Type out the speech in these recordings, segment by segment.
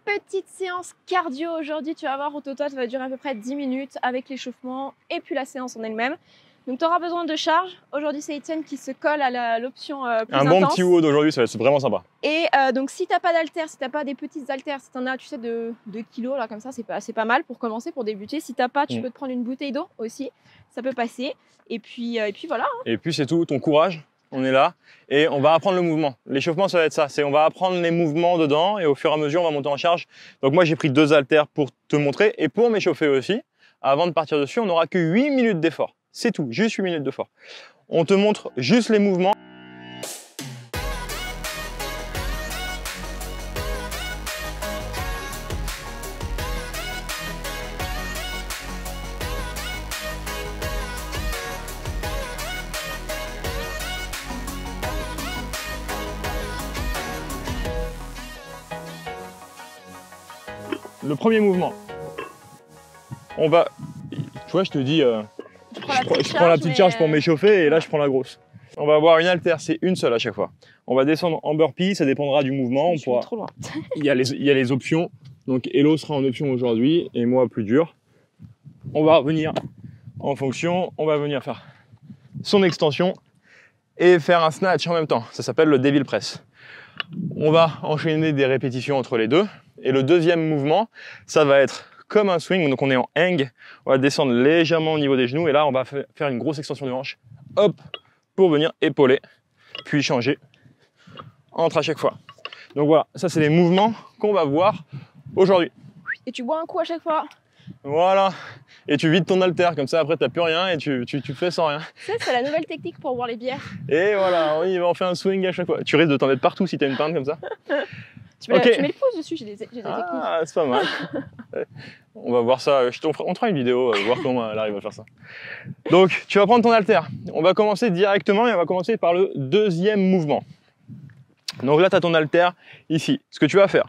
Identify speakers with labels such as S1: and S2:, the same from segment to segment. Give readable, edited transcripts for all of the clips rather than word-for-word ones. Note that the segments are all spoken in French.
S1: petite séance cardio aujourd'hui. Tu vas voir, au total, ça va durer à peu près 10 minutes avec l'échauffement et puis la séance en elle-même. Donc, tu auras besoin de charge. Aujourd'hui, c'est Étienne qui se colle à l'option plus intense.
S2: Un bon petit WOD d'aujourd'hui, ça va être vraiment sympa.
S1: Et donc, si tu n'as pas d'haltères, si tu n'as pas des petites haltères, si tu en as, tu sais, de 2 kilos, là, comme ça, c'est pas mal pour commencer, pour débuter. Si tu n'as pas, tu peux te prendre une bouteille d'eau aussi. Ça peut passer. Et puis voilà. Hein.
S2: Et puis, c'est tout. Ton courage, on est là. Et on va apprendre le mouvement. L'échauffement, ça va être ça. On va apprendre les mouvements dedans et au fur et à mesure, on va monter en charge. Donc, moi, j'ai pris 2 haltères pour te montrer. Et pour m'échauffer aussi, avant de partir dessus, on n'aura que 8 minutes d'effort. C'est tout, juste 8 minutes d'effort. On te montre juste les mouvements. Le premier mouvement, on va, tu vois, je te dis, je prends la petite charge pour m'échauffer et là je prends la grosse. On va avoir une haltère, c'est une seule à chaque fois. On va descendre en burpee, ça dépendra du mouvement. On pourra...
S1: trop loin.
S2: il y a les options. Donc Hello sera en option aujourd'hui et moi plus dur. On va revenir en fonction, on va venir faire son extension et faire un snatch en même temps. Ça s'appelle le Devil Press. On va enchaîner des répétitions entre les deux. Et le deuxième mouvement, ça va être comme un swing, donc on est en hang, on va descendre légèrement au niveau des genoux et là on va faire une grosse extension de hanche, hop, pour venir épauler, puis changer entre à chaque fois. Donc voilà, ça c'est les mouvements qu'on va voir aujourd'hui.
S1: Et tu bois un coup à chaque fois.
S2: Voilà, et tu vides ton haltère, comme ça après t'as plus rien et tu fais sans rien.
S1: C'est la nouvelle technique pour boire les bières.
S2: Et voilà, on fait un swing à chaque fois. Tu risques de t'en mettre partout si t'as une pinte comme ça.
S1: Tu mets le pouce dessus, j'ai des techniques.
S2: Ah, c'est pas mal. On va voir ça, on fera une vidéo, voir comment elle arrive à faire ça. Donc, tu vas prendre ton haltère. On va commencer directement et on va commencer par le deuxième mouvement. Donc là, tu as ton haltère ici. Ce que tu vas faire,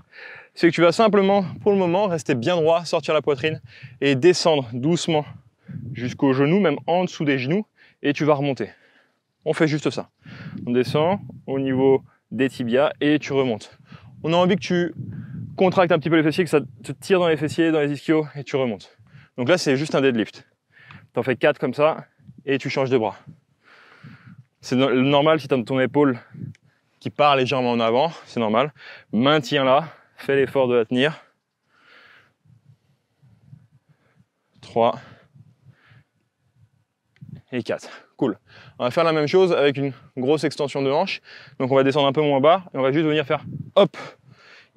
S2: c'est que tu vas simplement, pour le moment, rester bien droit, sortir la poitrine et descendre doucement jusqu'aux genoux, même en dessous des genoux, et tu vas remonter. On fait juste ça. On descend au niveau des tibias et tu remontes. On a envie que tu contractes un petit peu les fessiers, que ça te tire dans les fessiers, dans les ischios et tu remontes. Donc là, c'est juste un deadlift. Tu en fais 4 comme ça et tu changes de bras. C'est normal si tu as ton épaule qui part légèrement en avant, c'est normal. Maintiens-la, fais l'effort de la tenir. 3 et 4. Cool. On va faire la même chose avec une grosse extension de hanche. Donc on va descendre un peu moins bas et on va juste venir faire hop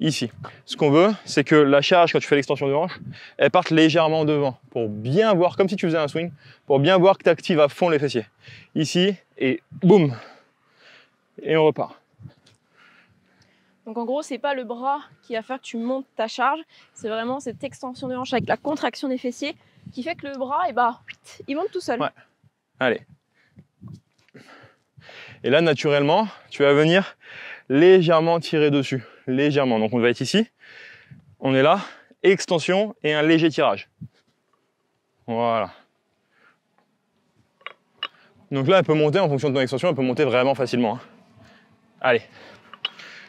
S2: ici. Ce qu'on veut, c'est que la charge, quand tu fais l'extension de hanche, elle parte légèrement devant pour bien voir, comme si tu faisais un swing, pour bien voir que tu actives à fond les fessiers. Ici et boum. Et on repart.
S1: Donc en gros, c'est pas le bras qui va faire que tu montes ta charge, c'est vraiment cette extension de hanche avec la contraction des fessiers qui fait que le bras, il monte tout seul.
S2: Ouais. Allez. Et là, naturellement, tu vas venir légèrement tirer dessus. Légèrement. Donc, on va être ici. On est là. Extension et un léger tirage. Voilà. Donc là, elle peut monter en fonction de ton extension. Elle peut monter vraiment facilement. Hein. Allez.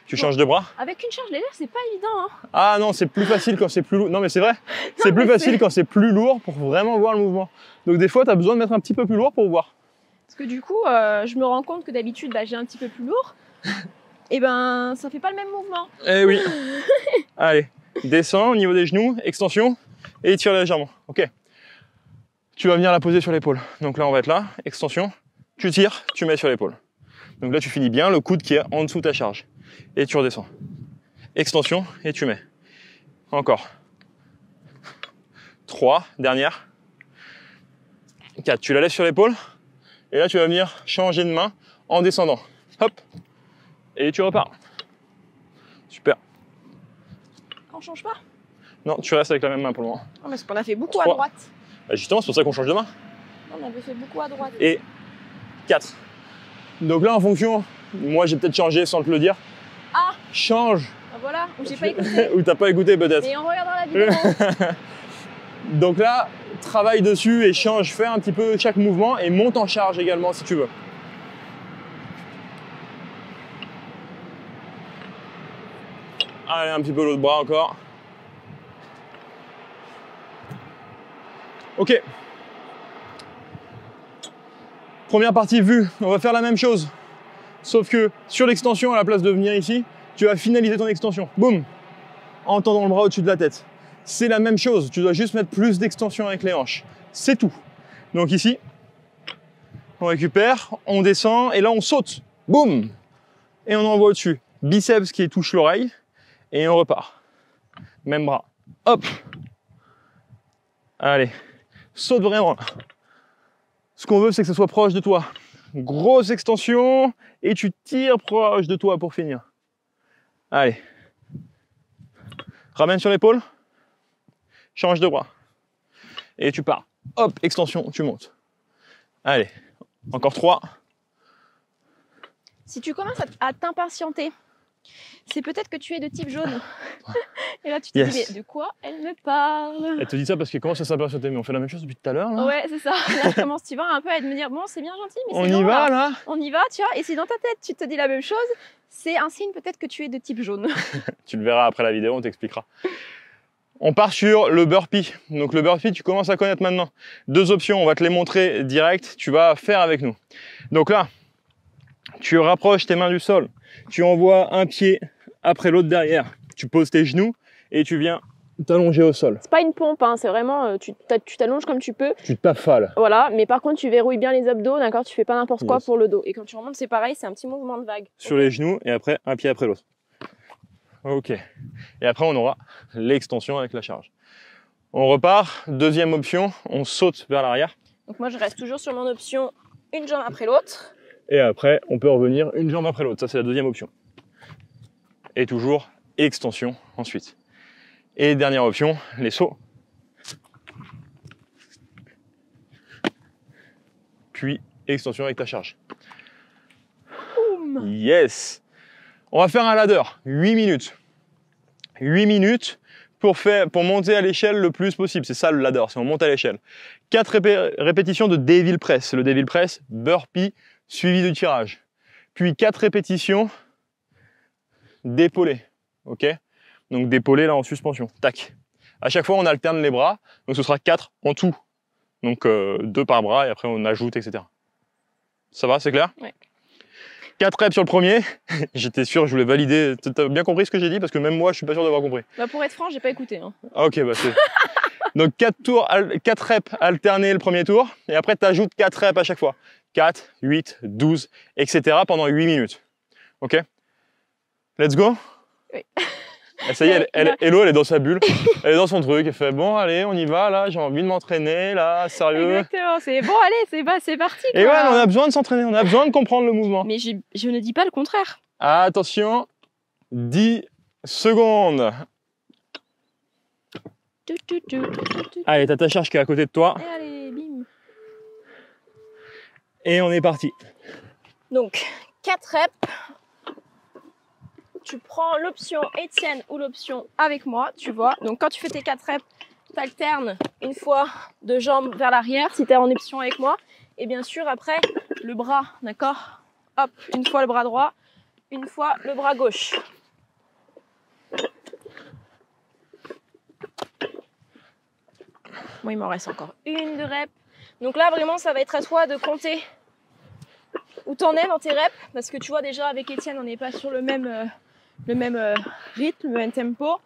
S2: Tu changes de bras.
S1: Avec une charge légère, c'est pas évident. Hein.
S2: Ah non, c'est plus facile quand c'est plus lourd. Non, mais c'est vrai. C'est plus facile quand c'est plus lourd pour vraiment voir le mouvement. Donc, des fois, tu as besoin de mettre un petit peu plus lourd pour voir.
S1: Parce que du coup, je me rends compte que d'habitude, j'ai un petit peu plus lourd. Et ben, ça fait pas le même mouvement.
S2: Eh oui. Allez, descends au niveau des genoux, extension, et tire légèrement. Ok. Tu vas venir la poser sur l'épaule. Donc là, on va être là, extension, tu tires, tu mets sur l'épaule. Donc là, tu finis bien le coude qui est en dessous de ta charge. Et tu redescends. Extension, et tu mets. Encore. 3, dernière. 4, tu la lèves sur l'épaule. Et là, tu vas venir changer de main en descendant. Hop. Et tu repars. Super.
S1: On change pas?
S2: Non, tu restes avec la même main pour le moment.
S1: Non, parce qu'on a fait beaucoup
S2: 3.
S1: à droite.
S2: Bah justement, c'est pour ça qu'on change de main.
S1: Non, on avait fait beaucoup à droite.
S2: Et 4. Donc là, en fonction, moi j'ai peut-être changé sans te le dire.
S1: Ah!
S2: Change.
S1: Ah, voilà, ou j'ai pas écouté.
S2: Ou t'as pas écouté peut-être.
S1: Et on regardera la vidéo.
S2: Donc là, travaille dessus et change, fais un petit peu chaque mouvement et monte en charge également si tu veux. Allez, un petit peu l'autre bras encore. Ok. Première partie vue, on va faire la même chose. Sauf que sur l'extension, à la place de venir ici, tu vas finaliser ton extension. Boum. En tendant le bras au-dessus de la tête. C'est la même chose, tu dois juste mettre plus d'extension avec les hanches. C'est tout. Donc ici, on récupère, on descend et là on saute. Boum. Et on envoie au-dessus. Biceps qui touche l'oreille et on repart. Même bras. Hop. Allez. Saute vraiment. Ce qu'on veut, c'est que ce soit proche de toi. Grosse extension et tu tires proche de toi pour finir. Allez. Ramène sur l'épaule. Change de bras. Et tu pars. Hop, extension, tu montes. Allez. Encore 3.
S1: Si tu commences à t'impatienter, c'est peut-être que tu es de type jaune. Et là, tu te dis, mais de quoi elle me parle?
S2: Elle te dit ça parce qu'elle commence à s'impatienter. Mais on fait la même chose depuis tout à l'heure, là.
S1: Ouais, c'est ça. Là, je commence, tu vois, un peu à me dire, bon, c'est bien gentil, mais
S2: On
S1: c'est
S2: y
S1: long,
S2: va, là.
S1: On y va, tu vois. Et si dans ta tête, tu te dis la même chose, c'est un signe peut-être que tu es de type jaune.
S2: Tu le verras après la vidéo, on t'expliquera. On part sur le burpee. Donc le burpee, tu commences à connaître maintenant. 2 options, on va te les montrer direct. Tu vas faire avec nous. Donc là, tu rapproches tes mains du sol. Tu envoies un pied après l'autre derrière. Tu poses tes genoux et tu viens t'allonger au sol.
S1: C'est pas une pompe, hein, c'est vraiment, tu t'allonges comme tu peux.
S2: Tu t'affales.
S1: Voilà, mais par contre, tu verrouilles bien les abdos, d'accord? Tu fais pas n'importe quoi pour le dos. Et quand tu remontes, c'est pareil, c'est un petit mouvement de vague.
S2: Sur les genoux et après, un pied après l'autre. Ok. Et après, on aura l'extension avec la charge. On repart. Deuxième option, on saute vers l'arrière.
S1: Donc moi, je reste toujours sur mon option, une jambe après l'autre.
S2: Et après, on peut revenir une jambe après l'autre. Ça, c'est la deuxième option. Et toujours extension ensuite. Et dernière option, les sauts. Puis extension avec ta charge.
S1: Boum.
S2: Yes. On va faire un ladder, 8 minutes. 8 minutes pour monter à l'échelle le plus possible. C'est ça le ladder, c'est on monte à l'échelle. 4 répétitions de devil press. Le devil press, burpee, suivi de tirage. Puis 4 répétitions d'épaulé. Ok? Donc d'épaulé là en suspension. Tac. À chaque fois, on alterne les bras. Donc ce sera 4 en tout. Donc 2 par bras et après on ajoute, etc. Ça va, c'est clair?
S1: Ouais.
S2: 4 reps sur le premier. J'étais sûr, je voulais valider. T'as bien compris ce que j'ai dit? Parce que même moi, je suis pas sûr d'avoir compris.
S1: Bah pour être franc, j'ai pas écouté. Hein.
S2: Ah, ok, bah c'est... Donc 4 reps alternés le premier tour. Et après, tu ajoutes 4 reps à chaque fois. 4, 8, 12, etc. pendant 8 minutes. Ok? Let's go?
S1: Oui.
S2: Et ça y est, Hello, elle est dans sa bulle. Elle est dans son truc. Elle fait, bon, allez, on y va, là, j'ai envie de m'entraîner, là, sérieux.
S1: Exactement, c'est bon, allez, c'est parti. Quoi.
S2: Et ouais, on a besoin de s'entraîner, on a besoin de comprendre le mouvement.
S1: Mais je ne dis pas le contraire.
S2: Attention, 10 secondes. Allez, t'as ta charge qui est à côté de toi.
S1: Et allez, bim.
S2: Et on est parti.
S1: Donc, 4 reps. Tu prends l'option Étienne ou l'option avec moi, tu vois. Donc, quand tu fais tes 4 reps, tu alternes une fois de jambes vers l'arrière si tu es en option avec moi. Et bien sûr, après, le bras, d'accord? Hop, une fois le bras droit, une fois le bras gauche. Moi, il m'en reste encore une de reps. Donc là, vraiment, ça va être à toi de compter où t'en es dans tes reps. Parce que tu vois, déjà, avec Étienne, on n'est pas sur le même rythme, le même tempo.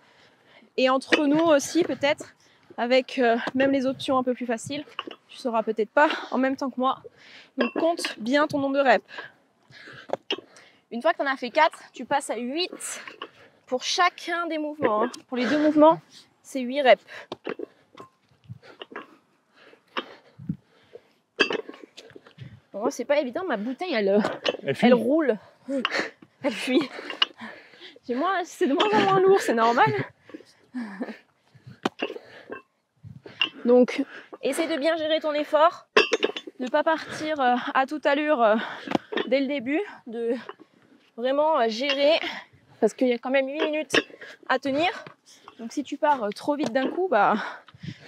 S1: Et entre nous aussi, peut-être, avec même les options un peu plus faciles, tu sauras peut-être pas en même temps que moi. Donc, compte bien ton nombre de reps. Une fois que tu en as fait 4, tu passes à 8 pour chacun des mouvements. Hein. Pour les 2 mouvements, c'est 8 reps. Bon, c'est pas évident, ma bouteille, elle roule. Elle fuit. C'est de moins en moins lourd, c'est normal. Donc, essaye de bien gérer ton effort, de ne pas partir à toute allure dès le début, de vraiment gérer, parce qu'il y a quand même 8 minutes à tenir. Donc si tu pars trop vite d'un coup, bah,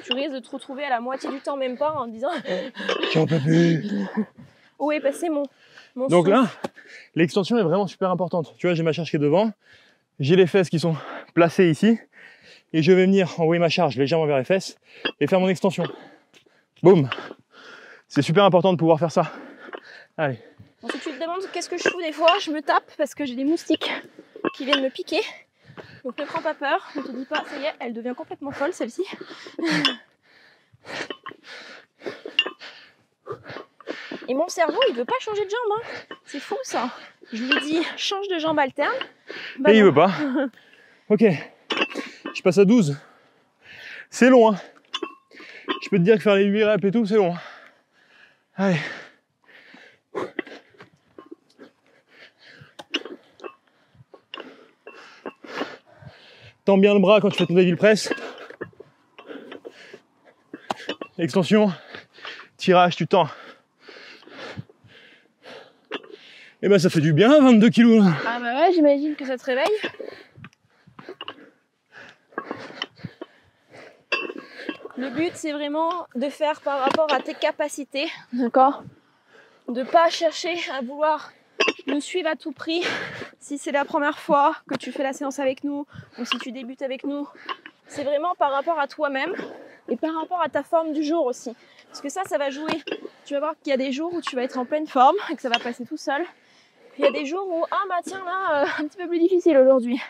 S1: tu risques de te retrouver à la moitié du temps, même pas, en te disant «
S2: J'en peux plus !»
S1: Où est passé mon
S2: Donc
S1: souffle.
S2: là, l'extension est vraiment super importante. Tu vois, j'ai ma charge qui est devant, j'ai les fesses qui sont placées ici, et je vais venir envoyer ma charge légèrement vers les fesses et faire mon extension. Boum. C'est super important de pouvoir faire ça. Allez.
S1: Bon, si tu te demandes qu'est-ce que je fous des fois, je me tape parce que j'ai des moustiques qui viennent me piquer. Donc ne prends pas peur, ne te dis pas, ça y est, elle devient complètement folle celle-ci. Et mon cerveau, il veut pas changer de jambe, hein. C'est fou ça. Je lui dis, change de jambe alterne. Bah
S2: Et il
S1: non.
S2: veut pas. Ok. Je passe à 12. C'est long, hein. Je peux te dire que faire les 8 reps et tout, c'est long. Allez. Tends bien le bras quand tu fais ton dévil press. Extension, tirage, tu tends. Et ben ça fait du bien, 22 kilos.
S1: Ah bah ouais, j'imagine que ça te réveille. Le but, c'est vraiment de faire par rapport à tes capacités, d'accord? De pas chercher à vouloir nous suivre à tout prix. Si c'est la première fois que tu fais la séance avec nous, ou si tu débutes avec nous, c'est vraiment par rapport à toi-même et par rapport à ta forme du jour aussi. Parce que ça va jouer. Tu vas voir qu'il y a des jours où tu vas être en pleine forme et que ça va passer tout seul. Puis il y a des jours où, ah bah tiens là, un petit peu plus difficile aujourd'hui.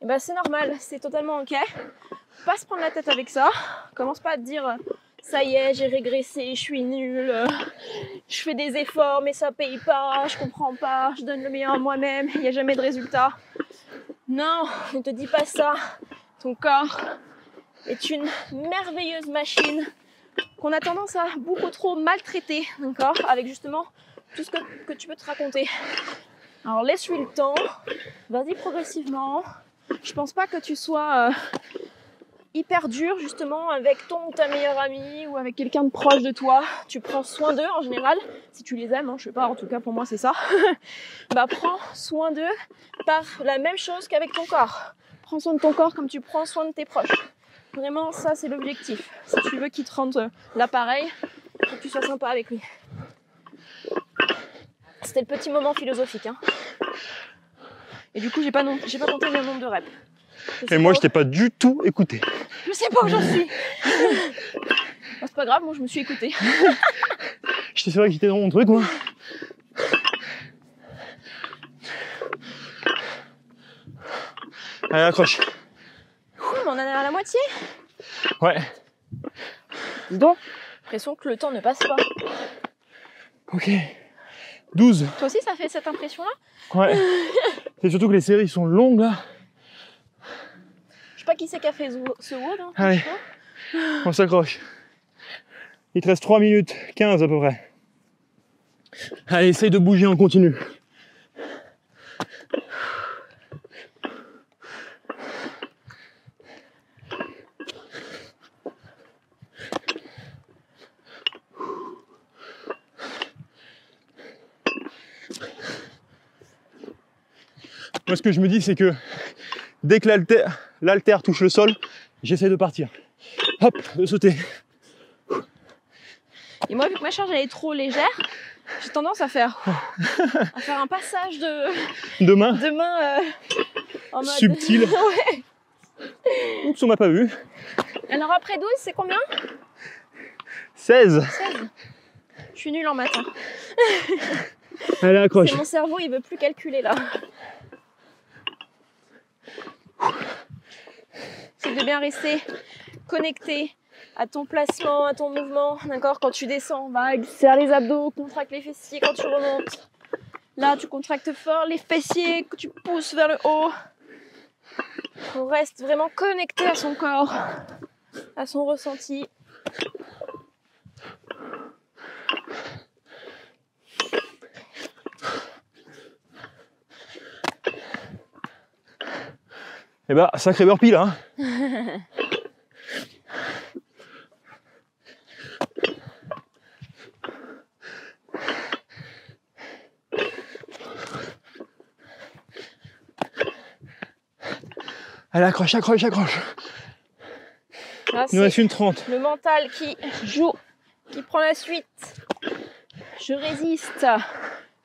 S1: Et bah c'est normal, c'est totalement ok. Pas se prendre la tête avec ça. Commence pas à te dire ça y est, j'ai régressé, je suis nulle, je fais des efforts mais ça paye pas, je comprends pas, je donne le meilleur à moi-même, il n'y a jamais de résultat. Non, ne te dis pas ça. Ton corps est une merveilleuse machine qu'on a tendance à beaucoup trop maltraiter, d'accord, avec justement tout ce que tu peux te raconter. Alors laisse-lui le temps, vas-y progressivement. Je pense pas que tu sois hyper dur justement avec ton ou ta meilleure amie ou avec quelqu'un de proche de toi. Tu prends soin d'eux en général, si tu les aimes, hein, je sais pas, en tout cas pour moi c'est ça. Bah prends soin d'eux par la même chose qu'avec ton corps. Prends soin de ton corps comme tu prends soin de tes proches. Vraiment ça c'est l'objectif. Si tu veux qu'il te rende l'appareil, il faut que tu sois sympa avec lui. C'était le petit moment philosophique, hein. Et du coup j'ai pas compté le nombre de reps.
S2: Et moi je t'ai pas du tout écouté.
S1: Je sais pas où j'en suis. Bon, c'est pas grave, moi je me suis écoutée.
S2: Je t'ai vrai que j'étais dans mon truc, moi. Allez, accroche.
S1: Oui, mais on en est à la moitié.
S2: Ouais.
S1: Dis donc, l'impression que le temps ne passe pas.
S2: Ok. 12.
S1: Toi aussi ça fait cette impression-là?
S2: Ouais. C'est surtout que les séries sont longues, là.
S1: Je sais pas qui c'est qui a fait ce WOD. Hein,
S2: allez, on s'accroche. Il te reste 3 minutes 15 à peu près. Allez, essaye de bouger en continu. Moi, ce que je me dis, c'est que dès que l'haltère touche le sol, j'essaie de partir. Hop, de sauter.
S1: Et moi, vu que ma charge elle est trop légère, j'ai tendance à faire un passage
S2: de main
S1: en mode
S2: subtil.
S1: Ouais.
S2: Oups, on m'a pas vu.
S1: Alors après 12, c'est combien?
S2: 16.
S1: 16. Je suis nulle en maths. Hein.
S2: Allez, accroche.
S1: Mon cerveau, il veut plus calculer là. C'est de bien rester connecté à ton placement, à ton mouvement, d'accord? Quand tu descends, vague, serre les abdos, contracte les fessiers quand tu remontes. Là, tu contractes fort les fessiers, que tu pousses vers le haut. On reste vraiment connecté à son corps, à son ressenti.
S2: Eh ben, sacré burpee là. Allez, accroche, accroche, accroche.
S1: Là,
S2: il nous reste une 30.
S1: Le mental qui joue, qui prend la suite. Je résiste.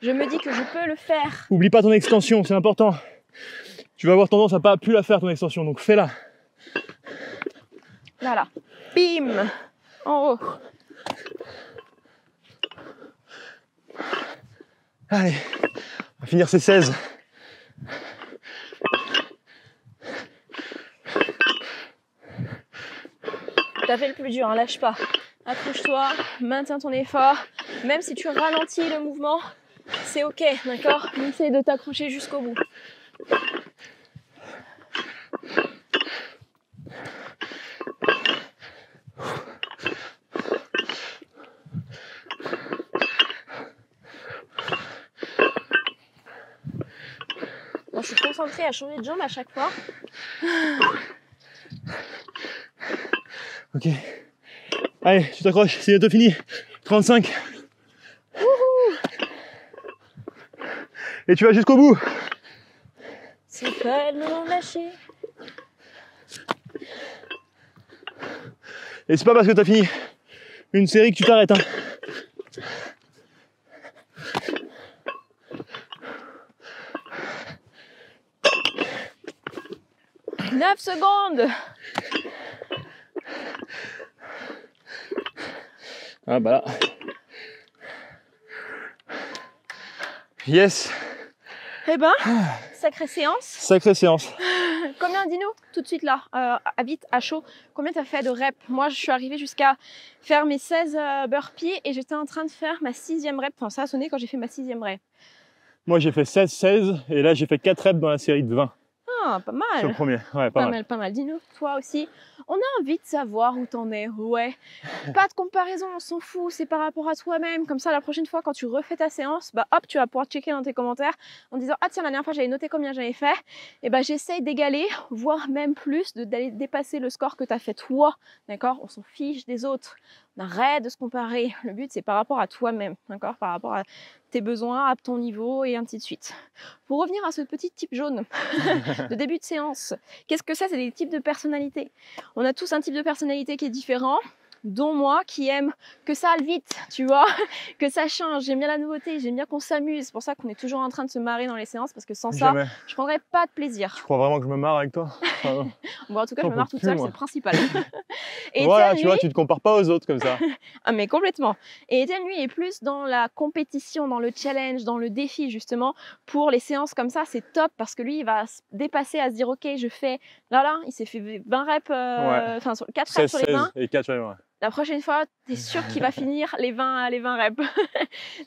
S1: Je me dis que je peux le faire.
S2: Oublie pas ton extension, c'est important. Tu vas avoir tendance à pas plus la faire ton extension, donc fais-la.
S1: Là, là. Bim. En haut.
S2: Allez, on va finir ces 16.
S1: T'as fait le plus dur, hein, lâche pas. Accroche-toi, maintiens ton effort. Même si tu ralentis le mouvement, c'est ok, d'accord? Essaye de t'accrocher jusqu'au bout. Bon, je suis concentrée à changer de jambe à chaque fois.
S2: Ok. Allez, tu t'accroches, c'est bientôt fini. 35.
S1: Wouhou!
S2: Et tu vas jusqu'au bout.
S1: C'est pas le moment de lâcher.
S2: Et c'est pas parce que t'as fini une série que tu t'arrêtes. Hein. «
S1: 9 secondes !»
S2: Ah bah là. Yes.
S1: Eh ben, sacrée séance.
S2: Sacrée séance.
S1: Combien, dis-nous, tout de suite là, à vite, à chaud, combien t'as fait de reps? Moi, je suis arrivée jusqu'à faire mes 16 burpees et j'étais en train de faire ma 6e rep. Enfin, ça a sonné quand j'ai fait ma 6e rep.
S2: Moi, j'ai fait 16 et là, j'ai fait 4 reps dans la série de 20.
S1: Ah, pas mal.
S2: Sur le premier, ouais, pas mal.
S1: Pas mal. Dis-nous, toi aussi, on a envie de savoir où t'en es. Ouais. Pas de comparaison, on s'en fout. C'est par rapport à toi-même. Comme ça, la prochaine fois, quand tu refais ta séance, bah hop, tu vas pouvoir checker dans tes commentaires en disant ah tiens, la dernière fois, j'avais noté combien j'avais fait. Et ben, j'essaye d'égaler, voire même plus, d'aller dépasser le score que t'as fait toi. D'accord? On s'en fiche des autres. On arrête de se comparer. Le but, c'est par rapport à toi-même. D'accord? Par rapport à tes besoins, à ton niveau et ainsi de suite. Pour revenir à ce petit type jaune de début de séance, qu'est-ce que c'est? C'est des types de personnalités. On a tous un type de personnalité qui est différent, dont moi qui aime que ça aille vite, tu vois, que ça change. J'aime bien la nouveauté, j'aime bien qu'on s'amuse. C'est pour ça qu'on est toujours en train de se marrer dans les séances parce que sans
S2: Jamais.
S1: ça, je prendrais pas de plaisir.
S2: Tu crois vraiment que je me marre avec toi?
S1: Bon, en tout cas, je me marre toute seule, c'est le principal. Et
S2: voilà,
S1: Étienne,
S2: tu vois,
S1: lui...
S2: tu te compares pas aux autres comme ça.
S1: Ah, mais complètement. Et Étienne, lui, est plus dans la compétition, dans le challenge, dans le défi, justement. Pour les séances comme ça, c'est top parce que lui, il va se dépasser à se dire, OK, je fais... Là, il s'est fait 20 reps, enfin, 4 reps sur les 20.
S2: Et 4 sur les 20.
S1: La prochaine fois, tu es sûr qu'il va finir les 20 reps.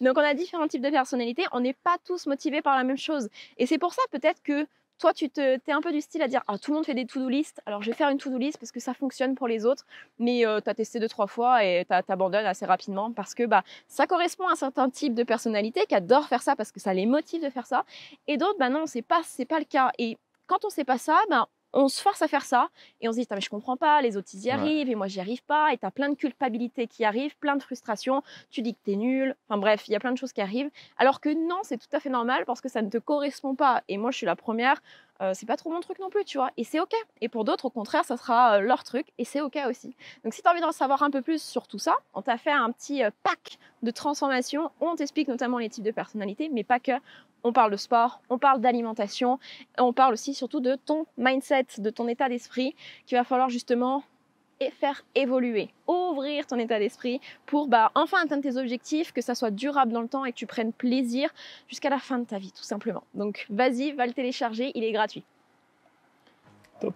S1: Donc, on a différents types de personnalités. On n'est pas tous motivés par la même chose. Et c'est pour ça, peut-être que toi, tu es un peu du style à dire « Ah, tout le monde fait des to-do list, alors je vais faire une to-do list parce que ça fonctionne pour les autres. » Mais tu as testé 2-3 fois et tu abandonnes assez rapidement parce que ça correspond à un certain type de personnalité qui adore faire ça parce que ça les motive de faire ça. Et d'autres, non, c'est pas le cas. Et quand on sait pas ça, on se force à faire ça et on se dit mais je comprends pas, les autres ils y arrivent et moi j'y arrive pas, et t'as plein de culpabilité qui arrive, plein de frustration, tu dis que t'es nul, enfin bref, il y a plein de choses qui arrivent, alors que non, c'est tout à fait normal parce que ça ne te correspond pas. Et moi je suis la première, c'est pas trop mon truc non plus, tu vois, et c'est ok. Et pour d'autres, au contraire, ça sera leur truc et c'est ok aussi. Donc si tu as envie d'en savoir un peu plus sur tout ça, on t'a fait un petit pack de transformation où on t'explique notamment les types de personnalités, mais pas que. On parle de sport, on parle d'alimentation, on parle aussi surtout de ton mindset, de ton état d'esprit qu'il va falloir justement faire évoluer, ouvrir ton état d'esprit pour enfin atteindre tes objectifs, que ça soit durable dans le temps et que tu prennes plaisir jusqu'à la fin de ta vie tout simplement. Donc vas-y, va le télécharger, il est gratuit.
S2: Top.